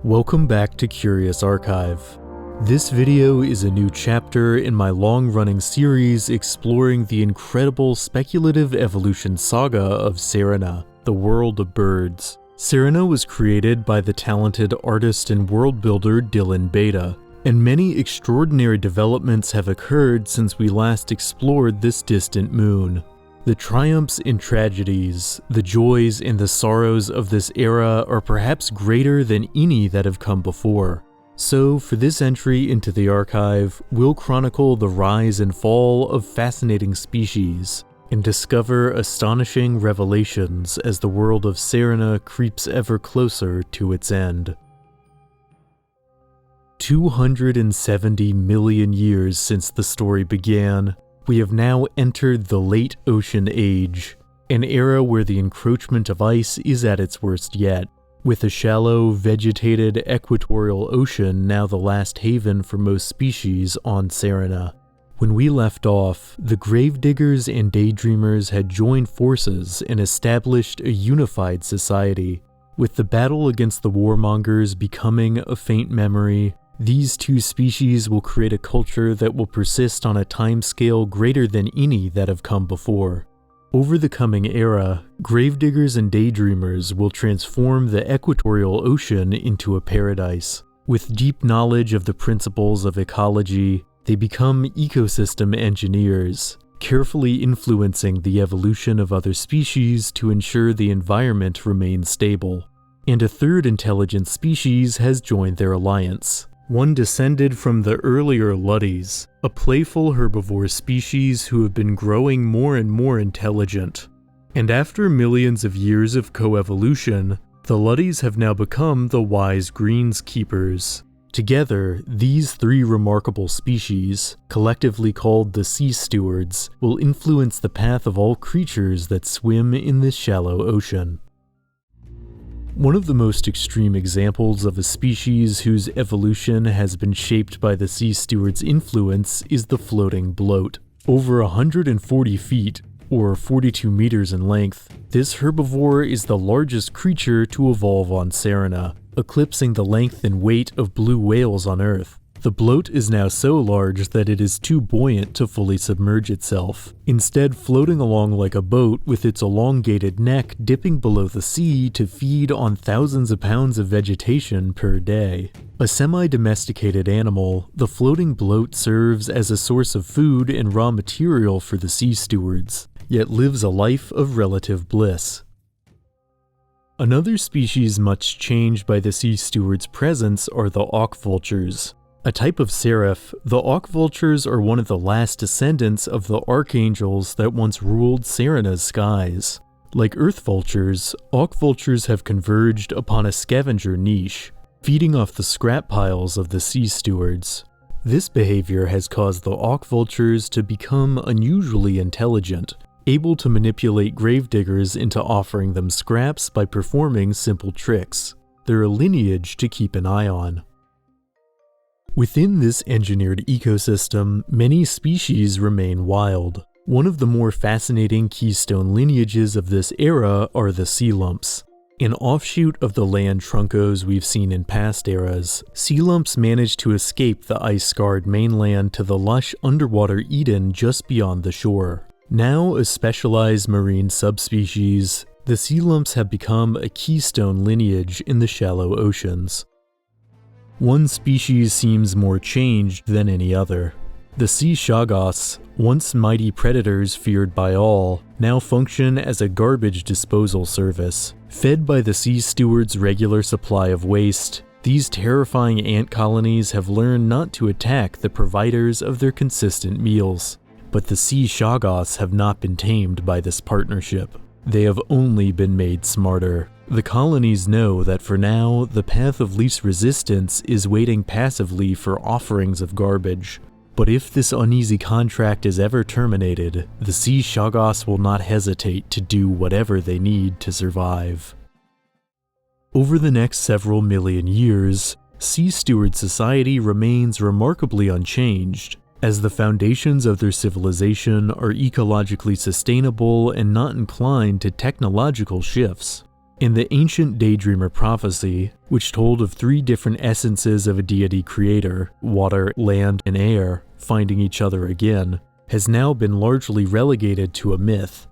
Welcome back to Curious Archive. This video is a new chapter in my long-running series exploring the incredible speculative evolution saga of Serina, the world of birds. Serina was created by the talented artist and world builder Dylan Bajda, and many extraordinary developments have occurred since we last explored this distant moon. The triumphs and tragedies, the joys and the sorrows of this era are perhaps greater than any that have come before. So, for this entry into the archive, we'll chronicle the rise and fall of fascinating species, and discover astonishing revelations as the world of Serina creeps ever closer to its end. 270 million years since the story began, we have now entered the late ocean age, an era where the encroachment of ice is at its worst yet, with a shallow, vegetated equatorial ocean now the last haven for most species on Serina. When we left off, the gravediggers and daydreamers had joined forces and established a unified society. With the battle against the warmongers becoming a faint memory, these two species will create a culture that will persist on a timescale greater than any that have come before. Over the coming era, gravediggers and daydreamers will transform the equatorial ocean into a paradise. With deep knowledge of the principles of ecology, they become ecosystem engineers, carefully influencing the evolution of other species to ensure the environment remains stable. And a third intelligent species has joined their alliance. One descended from the earlier Luddies, a playful herbivore species who have been growing more and more intelligent. And after millions of years of coevolution, the Luddies have now become the wise greenskeepers. Together, these three remarkable species, collectively called the sea stewards, will influence the path of all creatures that swim in this shallow ocean. One of the most extreme examples of a species whose evolution has been shaped by the sea steward's influence is the floating bloat. Over 140 feet, or 42 meters in length, this herbivore is the largest creature to evolve on Serina, eclipsing the length and weight of blue whales on Earth. The bloat is now so large that it is too buoyant to fully submerge itself, instead floating along like a boat with its elongated neck dipping below the sea to feed on thousands of pounds of vegetation per day. A semi-domesticated animal, the floating bloat serves as a source of food and raw material for the sea stewards, yet lives a life of relative bliss. Another species much changed by the sea steward's presence are the auk vultures. A type of seraph, the auk vultures are one of the last descendants of the archangels that once ruled Serina's skies. Like earth vultures, auk vultures have converged upon a scavenger niche, feeding off the scrap piles of the sea stewards. This behavior has caused the auk vultures to become unusually intelligent, able to manipulate gravediggers into offering them scraps by performing simple tricks. They're a lineage to keep an eye on. Within this engineered ecosystem, many species remain wild. One of the more fascinating keystone lineages of this era are the sea lumps. An offshoot of the land truncos we've seen in past eras, sea lumps managed to escape the ice-scarred mainland to the lush underwater Eden just beyond the shore. Now a specialized marine subspecies, the sea lumps have become a keystone lineage in the shallow oceans. One species seems more changed than any other. The sea sagas, once mighty predators feared by all, now function as a garbage disposal service. Fed by the sea steward's regular supply of waste, these terrifying ant colonies have learned not to attack the providers of their consistent meals. But the sea sagas have not been tamed by this partnership. They have only been made smarter. The colonies know that for now, the path of least resistance is waiting passively for offerings of garbage. But if this uneasy contract is ever terminated, the sea sagas will not hesitate to do whatever they need to survive. Over the next several million years, sea steward society remains remarkably unchanged, as the foundations of their civilization are ecologically sustainable and not inclined to technological shifts. In the ancient Daydreamer prophecy, which told of 3 different essences of a deity creator, water, land, and air, finding each other again, has now been largely relegated to a myth.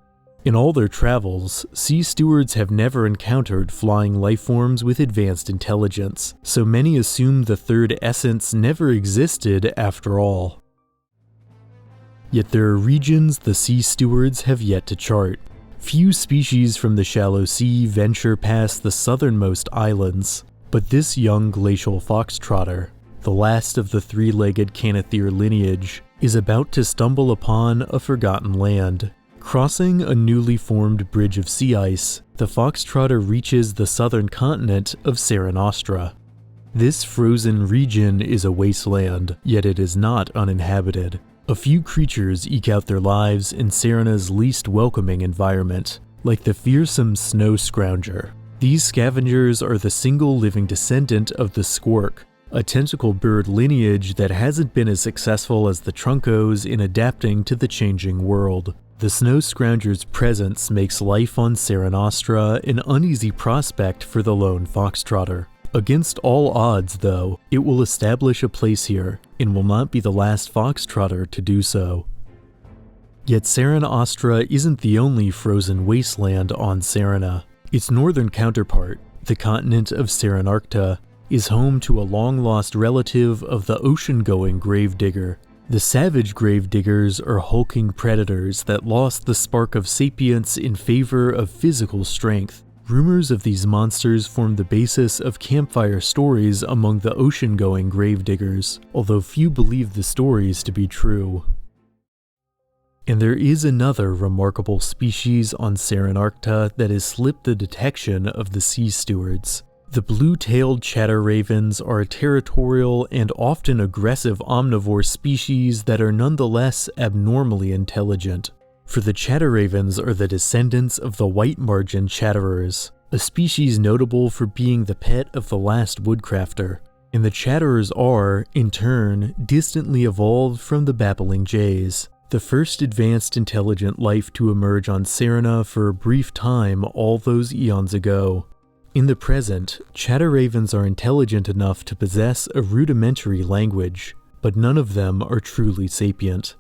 In all their travels, sea stewards have never encountered flying lifeforms with advanced intelligence, so many assume the 3rd essence never existed after all. Yet there are regions the sea stewards have yet to chart. Few species from the shallow sea venture past the southernmost islands, but this young glacial foxtrotter, the last of the 3-legged Canathere lineage, is about to stumble upon a forgotten land. Crossing a newly formed bridge of sea ice, the foxtrotter reaches the southern continent of Serina. This frozen region is a wasteland, yet it is not uninhabited. A few creatures eke out their lives in Serina's least welcoming environment, like the fearsome snow scrounger. These scavengers are the single living descendant of the squirk, a tentacle bird lineage that hasn't been as successful as the truncos in adapting to the changing world. The snow scrounger's presence makes life on Serina an uneasy prospect for the lone foxtrotter. Against all odds, though, it will establish a place here, and will not be the last foxtrotter to do so. Yet Serina isn't the only frozen wasteland on Serina. Its northern counterpart, the continent of Serinarcta, is home to a long-lost relative of the ocean-going gravedigger. The savage gravediggers are hulking predators that lost the spark of sapience in favor of physical strength. Rumors of these monsters form the basis of campfire stories among the ocean-going gravediggers, although few believe the stories to be true. And there is another remarkable species on Serinarcta that has slipped the detection of the sea stewards. The blue-tailed chatterravens are a territorial and often aggressive omnivore species that are nonetheless abnormally intelligent. For the chatterravens are the descendants of the white-margined chatterers, a species notable for being the pet of the last woodcrafter, and the chatterers are, in turn, distantly evolved from the babbling jays, the first advanced intelligent life to emerge on Serina for a brief time all those eons ago. In the present, chatterravens are intelligent enough to possess a rudimentary language, but none of them are truly sapient.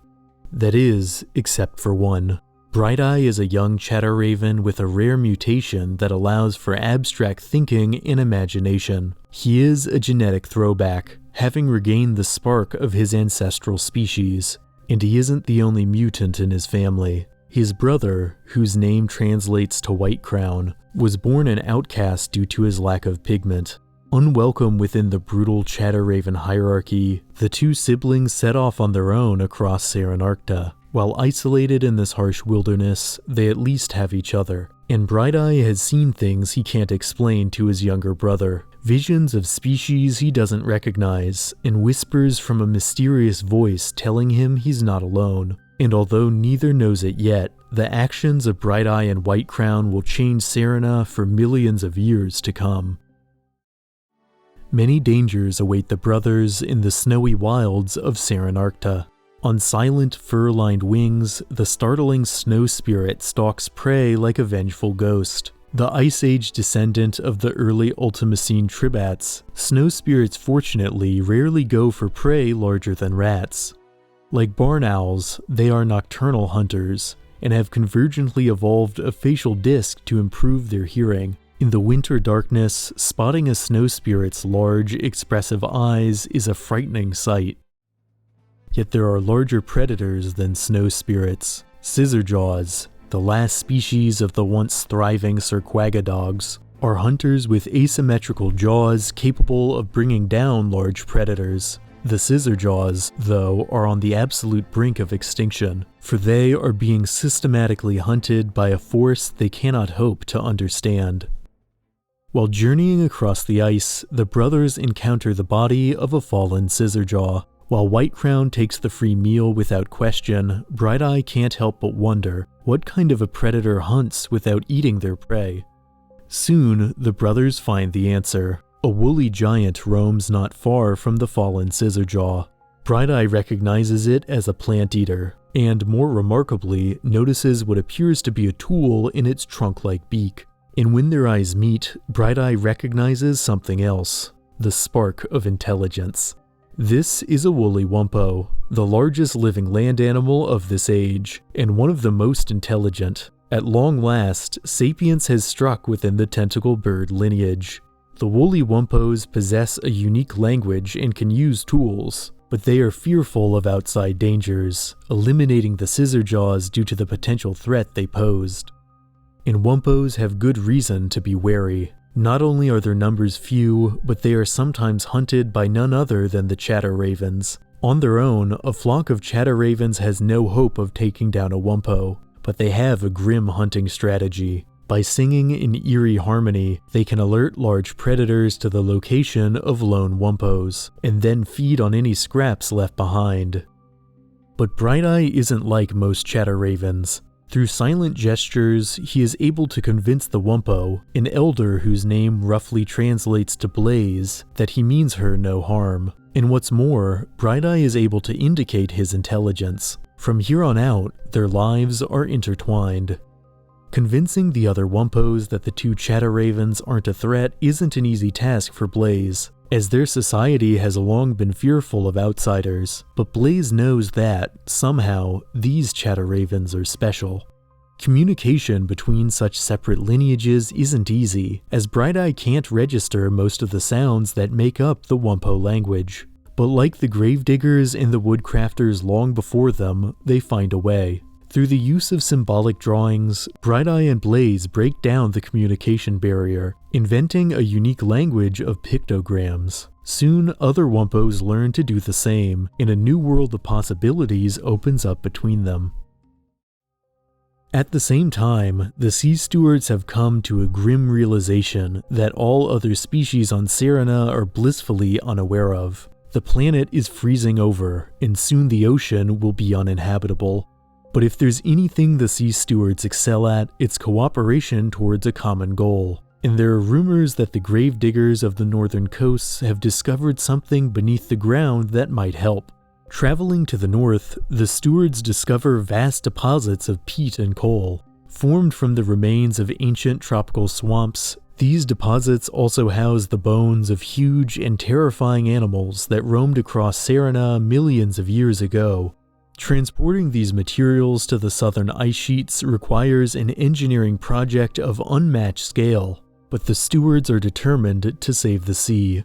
That is, except for one. Bright-Eye is a young chatterraven with a rare mutation that allows for abstract thinking and imagination. He is a genetic throwback, having regained the spark of his ancestral species, and he isn't the only mutant in his family. His brother, whose name translates to White Crown, was born an outcast due to his lack of pigment. Unwelcome within the brutal chatterraven hierarchy, the 2 siblings set off on their own across Serinarcta. While isolated in this harsh wilderness, they at least have each other. And Bright-Eye has seen things he can't explain to his younger brother. Visions of species he doesn't recognize, and whispers from a mysterious voice telling him he's not alone. And although neither knows it yet, the actions of Bright-Eye and White Crown will change Serina for millions of years to come. Many dangers await the brothers in the snowy wilds of Serinarcta. On silent, fur-lined wings, the startling snow spirit stalks prey like a vengeful ghost. The Ice Age descendant of the early Ultimocene Tribats, snow spirits fortunately rarely go for prey larger than rats. Like barn owls, they are nocturnal hunters, and have convergently evolved a facial disc to improve their hearing. In the winter darkness, spotting a snow spirit's large, expressive eyes is a frightening sight. Yet there are larger predators than snow spirits. Scissorjaws, the last species of the once thriving Cirquagadogs, are hunters with asymmetrical jaws capable of bringing down large predators. The scissorjaws, though, are on the absolute brink of extinction, for they are being systematically hunted by a force they cannot hope to understand. While journeying across the ice, the brothers encounter the body of a fallen scissorjaw. While White Crown takes the free meal without question, Bright-Eye can't help but wonder what kind of a predator hunts without eating their prey. Soon, the brothers find the answer. A woolly giant roams not far from the fallen scissorjaw. Bright-Eye recognizes it as a plant eater, and more remarkably, notices what appears to be a tool in its trunk-like beak. And when their eyes meet, Bright-Eye recognizes something else, the spark of intelligence. This is a woolly wumpo, the largest living land animal of this age, and one of the most intelligent. At long last, sapience has struck within the tentacle bird lineage. The woolly wumpos possess a unique language and can use tools, but they are fearful of outside dangers, eliminating the scissor jaws due to the potential threat they posed. And wumpos have good reason to be wary. Not only are their numbers few, but they are sometimes hunted by none other than the chatter ravens. On their own, a flock of chatter ravens has no hope of taking down a wumpo, but they have a grim hunting strategy. By singing in eerie harmony, they can alert large predators to the location of lone wumpos, and then feed on any scraps left behind. But Bright-Eye isn't like most chatter ravens. Through silent gestures, he is able to convince the wumpo, an elder whose name roughly translates to blaze, that he means her no harm. And what's more, Bright-Eye is able to indicate his intelligence. From here on out, their lives are intertwined. Convincing the other wumpos that the two chatter ravens aren't a threat isn't an easy task for Blaze, as their society has long been fearful of outsiders, but Blaze knows that, somehow, these chatter ravens are special. Communication between such separate lineages isn't easy, as Bright-Eye can't register most of the sounds that make up the wumpo language. But like the gravediggers and the woodcrafters long before them, they find a way. Through the use of symbolic drawings, Bright-Eye and Blaze break down the communication barrier, inventing a unique language of pictograms. Soon, other wumpos learn to do the same, and a new world of possibilities opens up between them. At the same time, the Sea Stewards have come to a grim realization that all other species on Serina are blissfully unaware of. The planet is freezing over, and soon the ocean will be uninhabitable. But if there's anything the Sea Stewards excel at, it's cooperation towards a common goal. And there are rumors that the gravediggers of the northern coasts have discovered something beneath the ground that might help. Traveling to the north, the stewards discover vast deposits of peat and coal. Formed from the remains of ancient tropical swamps, these deposits also house the bones of huge and terrifying animals that roamed across Serina millions of years ago. Transporting these materials to the southern ice sheets requires an engineering project of unmatched scale, but the stewards are determined to save the sea.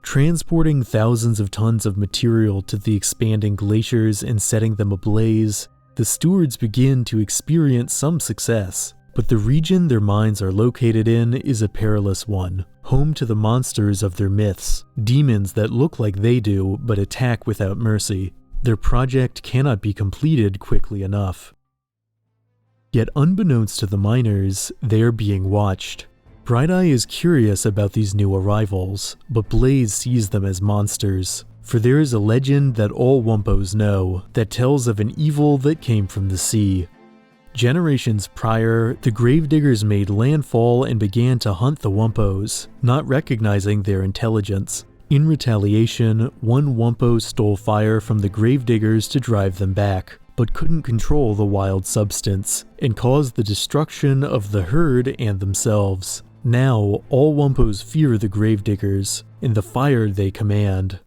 Transporting thousands of tons of material to the expanding glaciers and setting them ablaze, the stewards begin to experience some success. But the region their mines are located in is a perilous one, home to the monsters of their myths, demons that look like they do but attack without mercy. Their project cannot be completed quickly enough. Yet unbeknownst to the miners, they are being watched. Bright-Eye is curious about these new arrivals, but Blaze sees them as monsters. For there is a legend that all wumpos know that tells of an evil that came from the sea. Generations prior, the gravediggers made landfall and began to hunt the wumpos, not recognizing their intelligence. In retaliation, one wumpo stole fire from the gravediggers to drive them back, but couldn't control the wild substance, and caused the destruction of the herd and themselves. Now, all wumpos fear the gravediggers, and the fire they command.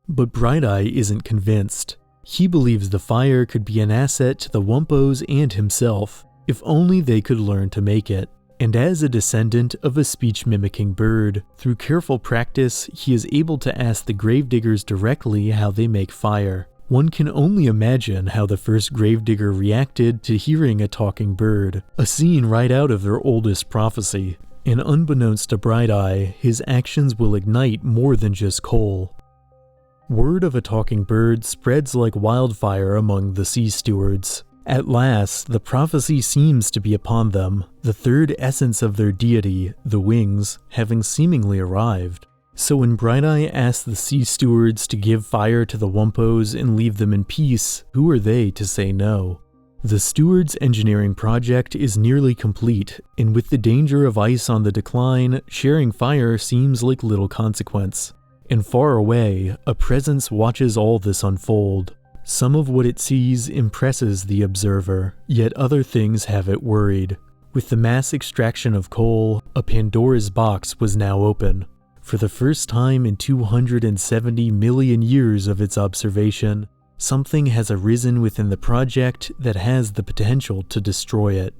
But Bright-Eye isn't convinced. He believes the fire could be an asset to the wumpos and himself, if only they could learn to make it. And as a descendant of a speech-mimicking bird, through careful practice, he is able to ask the gravediggers directly how they make fire. One can only imagine how the first gravedigger reacted to hearing a talking bird, a scene right out of their oldest prophecy. And unbeknownst to Bright-Eye, his actions will ignite more than just coal. Word of a talking bird spreads like wildfire among the Sea Stewards. At last, the prophecy seems to be upon them, the third essence of their deity, the wings, having seemingly arrived. So when Bright-Eye asks the Sea Stewards to give fire to the wumpos and leave them in peace, who are they to say no? The stewards' engineering project is nearly complete, and with the danger of ice on the decline, sharing fire seems like little consequence. And far away, a presence watches all this unfold. Some of what it sees impresses the observer, yet other things have it worried. With the mass extraction of coal, a Pandora's box was now open. For the first time in 270 million years of its observation, something has arisen within the project that has the potential to destroy it.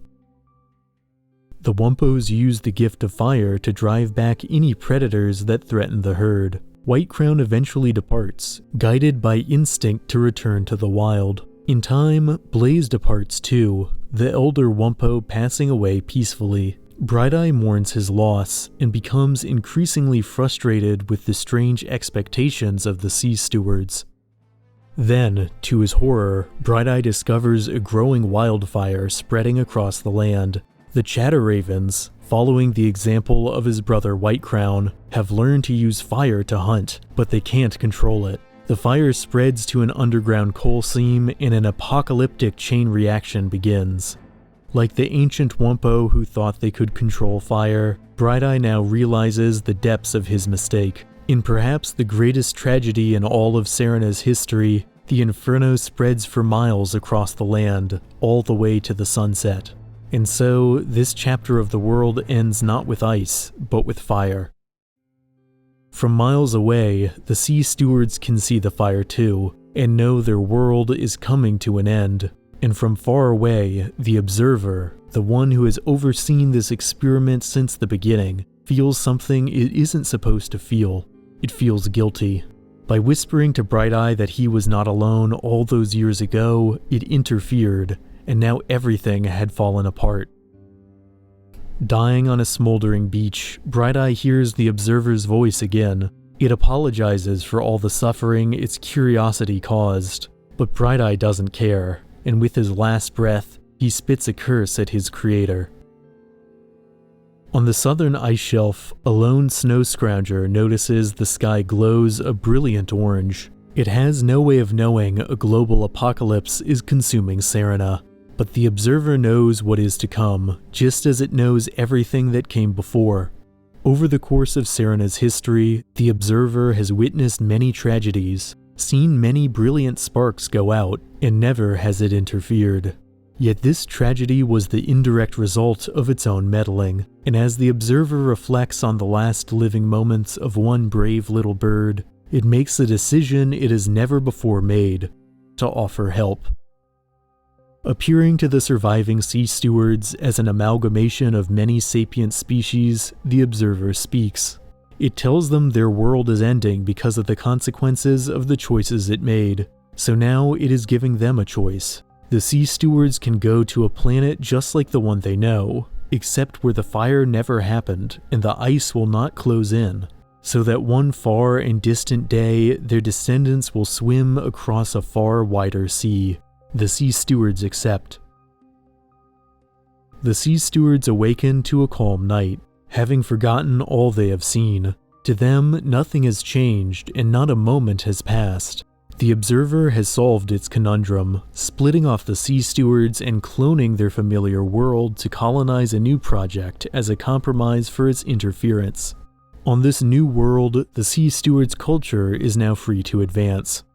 The Wumpos use the gift of fire to drive back any predators that threaten the herd. Whitecrown eventually departs, guided by instinct to return to the wild. In time, Blaze departs too, the elder Wumpo passing away peacefully. Bright-Eye mourns his loss and becomes increasingly frustrated with the strange expectations of the Sea Stewards. Then, to his horror, Bright-Eye discovers a growing wildfire spreading across the land. The Chatterravens, following the example of his brother Whitecrown, have learned to use fire to hunt, but they can't control it. The fire spreads to an underground coal seam and an apocalyptic chain reaction begins. Like the ancient Wumpo who thought they could control fire, Bright-Eye now realizes the depths of his mistake. In perhaps the greatest tragedy in all of Serina's history, the inferno spreads for miles across the land, all the way to the sunset. And so, this chapter of the world ends not with ice, but with fire. From miles away, the Sea Stewards can see the fire too, and know their world is coming to an end. And from far away, the observer, the one who has overseen this experiment since the beginning, feels something it isn't supposed to feel. It feels guilty. By whispering to Bright-Eye that he was not alone all those years ago, it interfered, and now everything had fallen apart. Dying on a smoldering beach, Bright-Eye hears the observer's voice again. It apologizes for all the suffering its curiosity caused, but Bright-Eye doesn't care, and with his last breath, he spits a curse at his creator. On the southern ice shelf, a lone snow scrounger notices the sky glows a brilliant orange. It has no way of knowing a global apocalypse is consuming Serina, but the observer knows what is to come, just as it knows everything that came before. Over the course of Serina's history, the observer has witnessed many tragedies, seen many brilliant sparks go out, and never has it interfered. Yet this tragedy was the indirect result of its own meddling, and as the observer reflects on the last living moments of one brave little bird, it makes a decision it has never before made: to offer help. Appearing to the surviving Sea Stewards as an amalgamation of many sapient species, the observer speaks. It tells them their world is ending because of the consequences of the choices it made, so now it is giving them a choice. The Sea Stewards can go to a planet just like the one they know, except where the fire never happened and the ice will not close in, so that one far and distant day their descendants will swim across a far wider sea. The Sea Stewards accept. The Sea Stewards awaken to a calm night, having forgotten all they have seen. To them, nothing has changed and not a moment has passed. The observer has solved its conundrum, splitting off the Sea Stewards and cloning their familiar world to colonize a new project as a compromise for its interference. On this new world, the Sea Stewards' culture is now free to advance.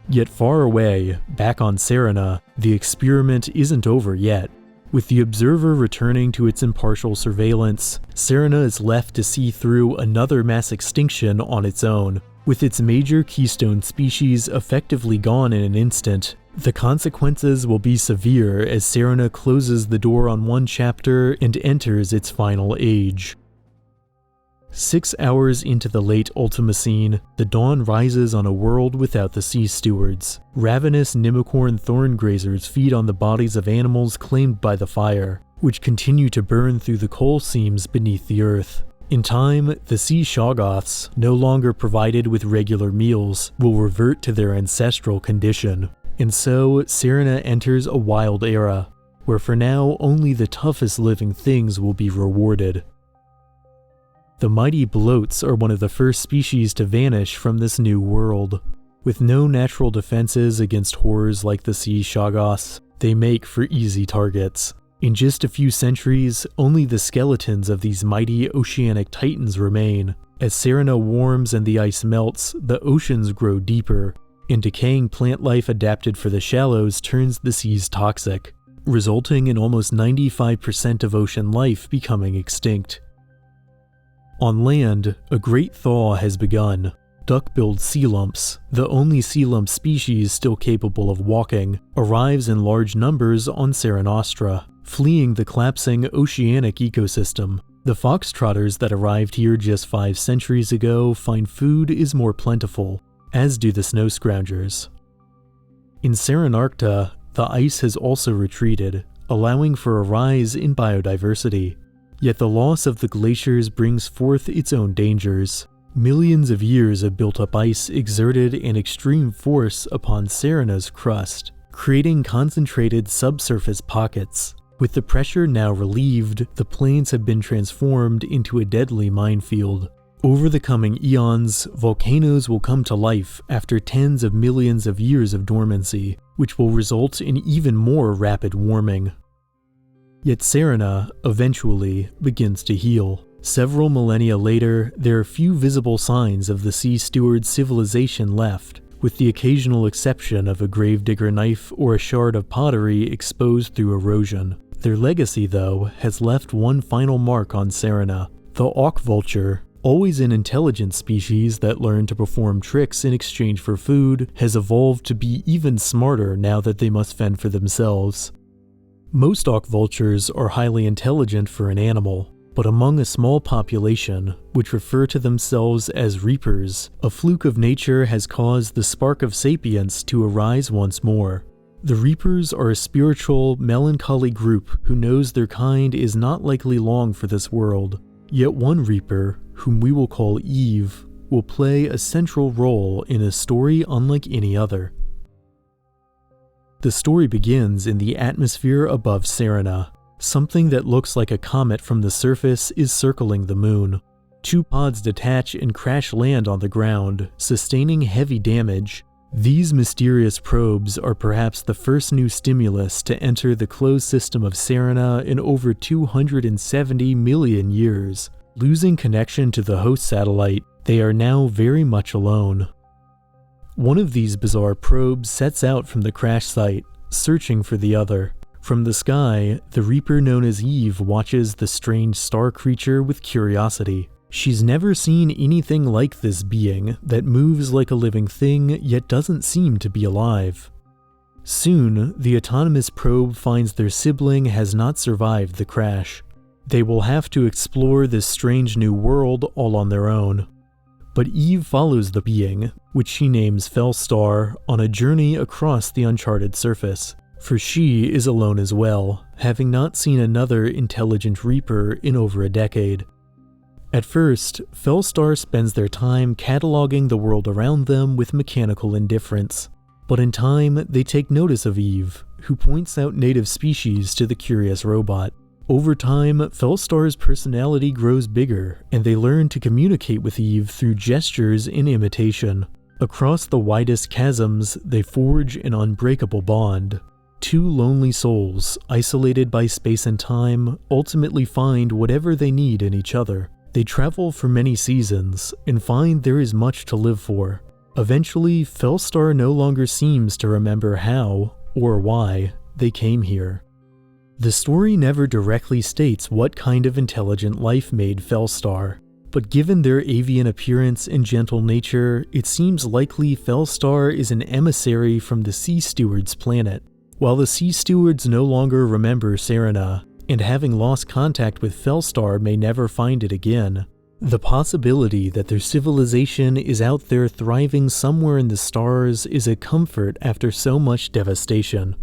Yet far away, back on Serina, the experiment isn't over yet. With the observer returning to its impartial surveillance, Serina is left to see through another mass extinction on its own. With its major keystone species effectively gone in an instant, the consequences will be severe as Serina closes the door on one chapter and enters its final age. 6 hours into the late Ultimocene, the dawn rises on a world without the Sea Stewards. Ravenous Nimicorn thorn grazers feed on the bodies of animals claimed by the fire, which continue to burn through the coal seams beneath the earth. In time, the Sea Shoggoths, no longer provided with regular meals, will revert to their ancestral condition. And so, Serina enters a wild era, where for now only the toughest living things will be rewarded. The mighty bloats are one of the first species to vanish from this new world. With no natural defenses against horrors like the Sea Shoggoths, they make for easy targets. In just a few centuries, only the skeletons of these mighty oceanic titans remain. As Serina warms and the ice melts, the oceans grow deeper, and decaying plant life adapted for the shallows turns the seas toxic. resulting in almost 95% of ocean life becoming extinct. On land, a great thaw has begun. Duck-billed sea lumps, the only sea lump species still capable of walking, arrives in large numbers on Serina, fleeing the collapsing oceanic ecosystem. The foxtrotters that arrived here just 5 centuries ago find food is more plentiful, as do the snow scroungers. In Serina, the ice has also retreated, allowing for a rise in biodiversity. Yet the loss of the glaciers brings forth its own dangers. Millions of years of built-up ice exerted an extreme force upon Serina's crust, creating concentrated subsurface pockets. With the pressure now relieved, the plains have been transformed into a deadly minefield. Over the coming eons, volcanoes will come to life after tens of millions of years of dormancy, which will result in even more rapid warming. Yet Serina, eventually, begins to heal. Several millennia later, there are few visible signs of the Sea Steward civilization left, with the occasional exception of a gravedigger knife or a shard of pottery exposed through erosion. Their legacy, though, has left one final mark on Serina. The auk vulture, always an intelligent species that learned to perform tricks in exchange for food, has evolved to be even smarter now that they must fend for themselves. Most auk vultures are highly intelligent for an animal, but among a small population, which refer to themselves as reapers, a fluke of nature has caused the spark of sapience to arise once more. The reapers are a spiritual, melancholy group who knows their kind is not likely long for this world. Yet one reaper, whom we will call Eve, will play a central role in a story unlike any other. The story begins in the atmosphere above Serina. Something that looks like a comet from the surface is circling the moon. 2 pods detach and crash land on the ground, sustaining heavy damage. These mysterious probes are perhaps the first new stimulus to enter the closed system of Serina in over 270 million years. Losing connection to the host satellite, they are now very much alone. One of these bizarre probes sets out from the crash site, searching for the other. From the sky, the Reaper known as Eve watches the strange star creature with curiosity. She's never seen anything like this being that moves like a living thing yet doesn't seem to be alive. Soon, the autonomous probe finds their sibling has not survived the crash. They will have to explore this strange new world all on their own. But Eve follows the being, which she names Felstar, on a journey across the uncharted surface. For she is alone as well, having not seen another intelligent Reaper in over a decade. At first, Felstar spends their time cataloging the world around them with mechanical indifference. But in time, they take notice of Eve, who points out native species to the curious robot. Over time, Felstar's personality grows bigger, and they learn to communicate with Eve through gestures and imitation. Across the widest chasms, they forge an unbreakable bond. 2 lonely souls, isolated by space and time, ultimately find whatever they need in each other. They travel for many seasons, and find there is much to live for. Eventually, Felstar no longer seems to remember how, or why, they came here. The story never directly states what kind of intelligent life made Felstar, but given their avian appearance and gentle nature, it seems likely Felstar is an emissary from the Sea Stewards planet. While the Sea Stewards no longer remember Serina, and having lost contact with Felstar may never find it again, the possibility that their civilization is out there thriving somewhere in the stars is a comfort after so much devastation.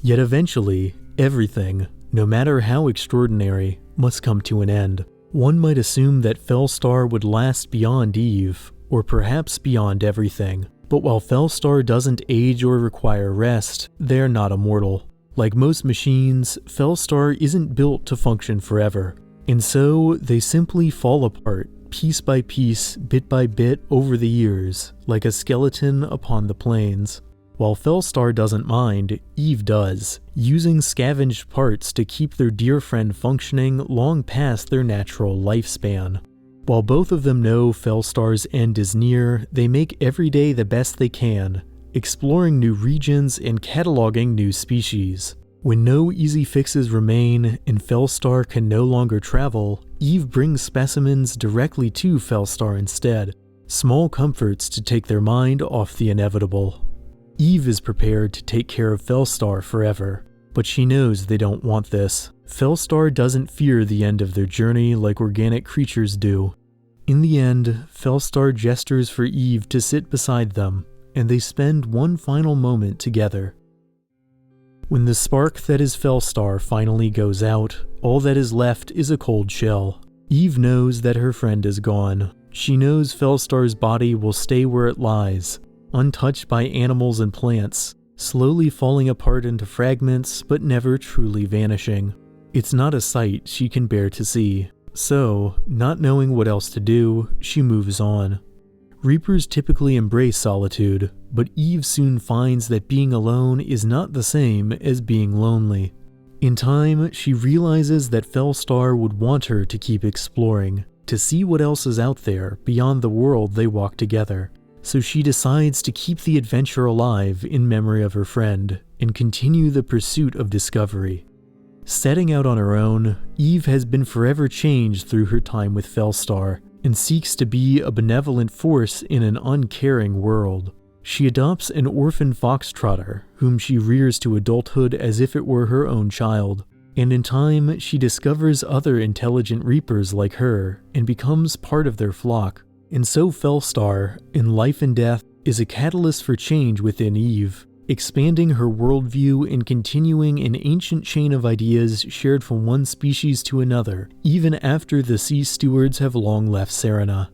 Yet eventually, everything, no matter how extraordinary, must come to an end. One might assume that Felstar would last beyond Eve, or perhaps beyond everything. But while Felstar doesn't age or require rest, they're not immortal. Like most machines, Felstar isn't built to function forever, and so they simply fall apart, piece by piece, bit by bit over the years, like a skeleton upon the plains. While Felstar doesn't mind, Eve does, using scavenged parts to keep their dear friend functioning long past their natural lifespan. While both of them know Felstar's end is near, they make every day the best they can, exploring new regions and cataloging new species. When no easy fixes remain and Felstar can no longer travel, Eve brings specimens directly to Felstar instead, small comforts to take their mind off the inevitable. Eve is prepared to take care of Felstar forever, but she knows they don't want this. Felstar doesn't fear the end of their journey like organic creatures do. In the end, Felstar gestures for Eve to sit beside them, and they spend one final moment together. When the spark that is Felstar finally goes out, all that is left is a cold shell. Eve knows that her friend is gone. She knows Felstar's body will stay where it lies, untouched by animals and plants, slowly falling apart into fragments but never truly vanishing. It's not a sight she can bear to see, so, not knowing what else to do, she moves on. Reapers typically embrace solitude, but Eve soon finds that being alone is not the same as being lonely. In time, she realizes that Felstar would want her to keep exploring, to see what else is out there beyond the world they walk together. So she decides to keep the adventure alive in memory of her friend, and continue the pursuit of discovery. Setting out on her own, Eve has been forever changed through her time with Felstar, and seeks to be a benevolent force in an uncaring world. She adopts an orphan foxtrotter, whom she rears to adulthood as if it were her own child, and in time she discovers other intelligent reapers like her, and becomes part of their flock. And so Felstar, in Life and Death, is a catalyst for change within Eve, expanding her worldview and continuing an ancient chain of ideas shared from one species to another, even after the sea stewards have long left Serina.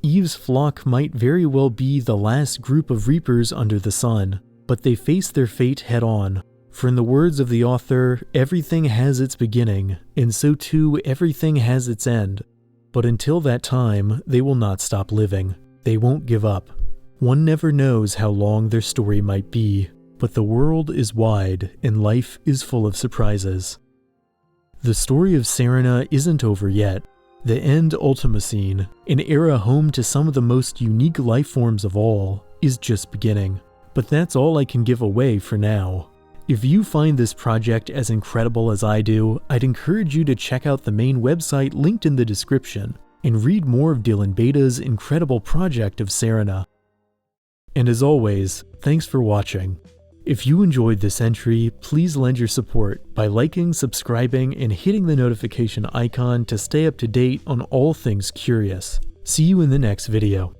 Eve's flock might very well be the last group of reapers under the sun, but they face their fate head-on. For in the words of the author, everything has its beginning, and so too everything has its end. But until that time, they will not stop living. They won't give up. One never knows how long their story might be, but the world is wide and life is full of surprises. The story of Serina isn't over yet. The End Ultimocene, an era home to some of the most unique life forms of all, is just beginning. But that's all I can give away for now. If you find this project as incredible as I do, I'd encourage you to check out the main website linked in the description, and read more of Dylan Bajda's incredible project of Serina. And as always, thanks for watching. If you enjoyed this entry, please lend your support by liking, subscribing, and hitting the notification icon to stay up to date on all things curious. See you in the next video.